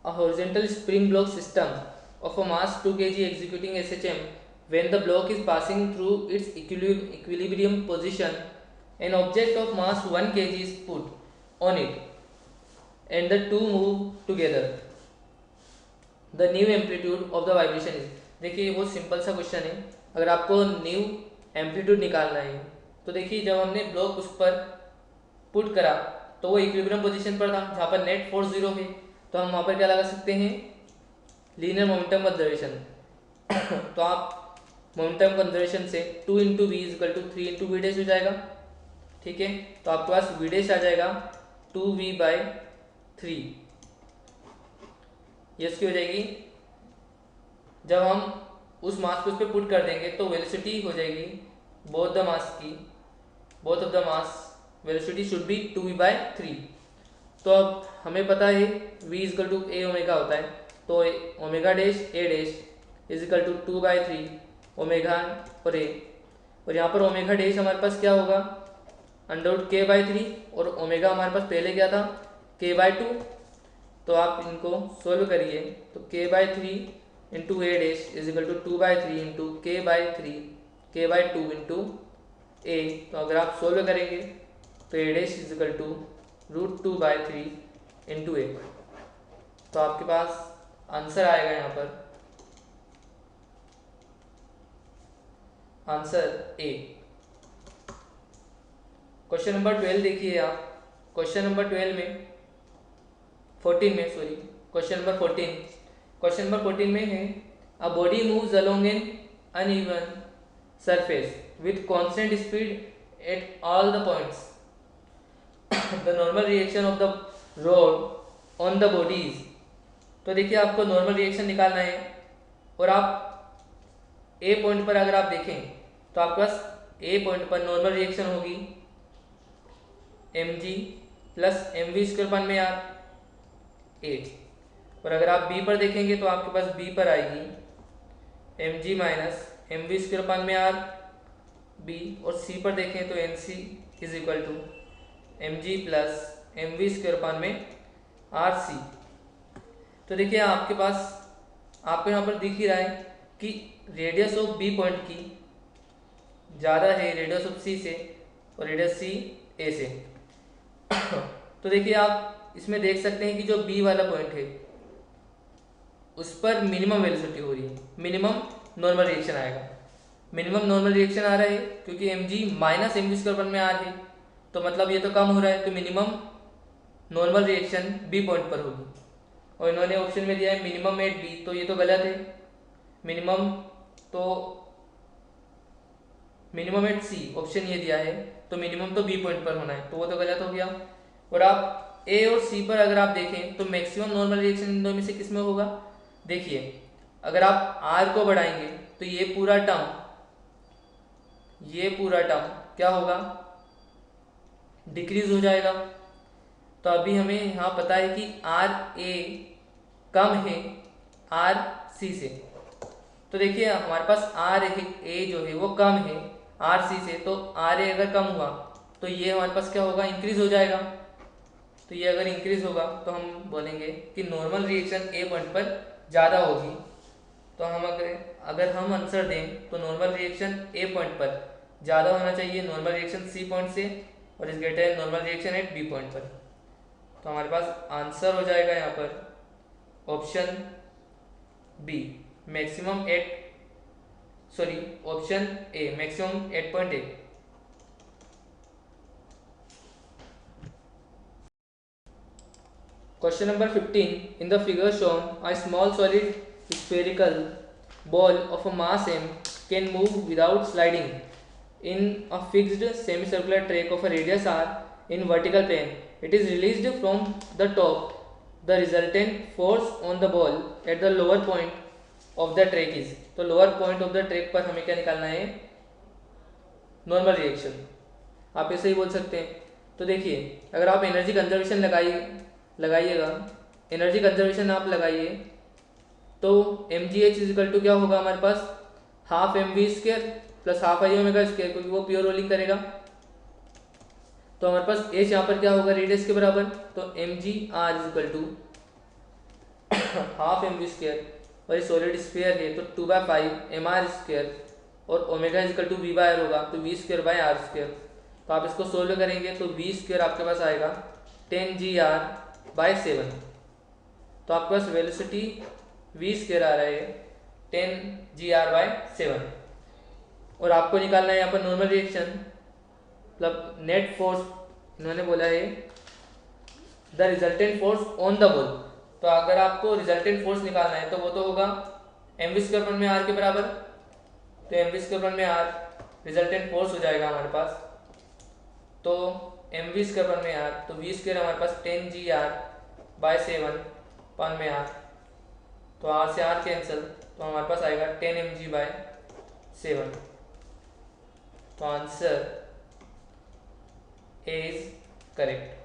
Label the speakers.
Speaker 1: a horizontal spring block system of a mass 2 kg executing SHM. When the block is passing through its equilibrium position, an object of mass 1 kg is put on it and the two move together. The new amplitude of the vibration is, देखिए ये बहुत simple सा question है। अगर आपको new amplitude निकालना है तो देखिए जब हमने ब्लॉक उस पर पुट करा तो वो इक्विलिब्रियम पोजीशन पर था जहाँ पर नेट फोर्स जीरो है, तो हम वहाँ पर क्या लगा सकते हैं, लीनियर मोमेंटम कंजर्वेशन। तो आप मोमेंटम कंजर्वेशन से 2 into V equal to 3 into V dash हो जाएगा। ठीक है, तो आपके पास वी डैश आ जाएगा 2v/3। ये इसकी हो जाएगी। जब हम उस मास को उस पर पुट कर देंगे तो वेलोसिटी हो जाएगी बोथ द मास की, both of the mass velocity should be 2v/3। तो अब हमें पता है v equal to A omega होता है, तो omega dash A dash equal to 2/3 omega और ए, और यहाँ पर ओमेगा डैश हमारे पास क्या होगा, √k/3, और ओमेगा हमारे पास पहले क्या था, k/2। तो आप इनको सोल्व करिए तो k/3 into a dash equal to 2/3 into k/2 into a. तो अगर आप सोल्व करेंगे तो a dash equal to √2/3 into a. तो आपके पास आंसर आएगा यहाँ पर आंसर ए। क्वेश्चन नंबर 12 देखिए आप। क्वेश्चन नंबर 12 में 14 में सॉरी क्वेश्चन नंबर 14 में है a body moves along an uneven surface with constant speed at all the points. The normal reaction of the rod on the body is. तो देखिए आपको normal reaction निकालना है, और आप ए पॉइंट पर अगर आप देखें तो आपके पास ए पॉइंट पर नॉर्मल रिएक्शन होगी mg प्लस mv²/r 8, और अगर आप बी पर देखेंगे तो आपके पास बी पर आएगी mg माइनस mv²/r बी, और सी पर देखें तो nc is equal to mg plus mv²/r C. तो देखिए आपके पास आपको यहाँ पर दिख ही रहा है कि रेडियस ऑफ बी पॉइंट की ज़्यादा है रेडियस ऑफ सी से, और रेडियस सी ए से। तो देखिए आप इसमें देख सकते हैं कि जो बी वाला पॉइंट है उस पर मिनिमम वेलोसिटी हो रही है, मिनिमम नॉर्मल रिएक्शन आएगा। मिनिमम नॉर्मल रिएक्शन आ रहा है क्योंकि mg माइनस mv²/r है, तो मतलब ये तो कम हो रहा है, तो minimum normal reaction B point पर होगी। और इन्होंने ऑप्शन में दिया है मिनिमम एट बी, तो ये तो गलत है। मिनिमम एट सी ऑप्शन ये दिया है, तो मिनिमम तो बी पॉइंट पर होना है, तो वो तो गलत हो गया। और आप ए और सी पर अगर आप देखें तो मैक्सिमम नॉर्मल रिएक्शन इन दोनों में से किस में होगा। देखिए अगर आप आर को बढ़ाएंगे तो ये पूरा टर्म क्या होगा, डिक्रीज हो जाएगा। तो अभी हमें यहाँ पता है कि आर ए कम है आर सी से, तो देखिए हमारे पास आर ए जो है वो कम है आर सी से, तो आर ए अगर कम हुआ तो ये हमारे पास क्या होगा, इंक्रीज हो जाएगा। तो ये अगर इंक्रीज होगा तो हम बोलेंगे कि नॉर्मल रिएक्शन ए पॉइंट पर ज़्यादा होगी। तो हम अगर हम आंसर दें तो नॉर्मल रिएक्शन ए पॉइंट पर ज़्यादा होना चाहिए नॉर्मल रिएक्शन सी पॉइंट से, और is greater normal reaction at B point पर। तो हमारे पास आंसर हो जाएगा यहाँ पर option B option A maximum 8.8। Question number 15. In the figure shown, a small solid spherical ball of a mass m can move without sliding in a fixed semicircular track of a radius r in vertical plane. It is released from the top. The resultant force on the ball at the lower point of the track is. तो lower point of the track पर हमें क्या निकालना है, normal reaction. आप ऐसे ही बोल सकते हैं। तो देखिए अगर आप एनर्जी कंजर्वेशन लगाइएगा, एनर्जी कंजर्वेशन आप लगाइए तो mgh इजिकल टू क्या होगा हमारे पास, half mv² plus half i omega square, क्योंकि वो प्योर रोलिंग करेगा। तो हमारे पास h यहाँ पर क्या होगा, रेडियस के बराबर, तो mg r equal to half M V square और ये सॉलिड स्फीयर है तो 2/5 एम आर स्क्वायर और omega equal to V by R होगा तो V square by R square. तो आप इसको सोल्व करेंगे तो वी स्क्वायर आपके पास आएगा 10 GR/7। तो आपके पास वेलोसिटी वी स्क्वायर आ रहा है 10 GR/7। और आपको निकालना है यहाँ पर नॉर्मल रिएक्शन मतलब नेट फोर्स, इन्होंने बोला है the resultant force on the ball. तो अगर आपको रिजल्टेंट फोर्स निकालना है तो वो तो होगा एम वी स्क्वायर वन में आर के बराबर। तो एम वी स्क्वायर वन में आर रिजल्टेंट फोर्स हो जाएगा हमारे पास, तो एम वी स्क्वायर वन में आर तो वी स्क्वायर हमारे पास 10 GR/7 वन में आर, तो आर से आर कैंसिल तो हमारे पास आएगा 10 mg/7। तो आंसर इज करेक्ट।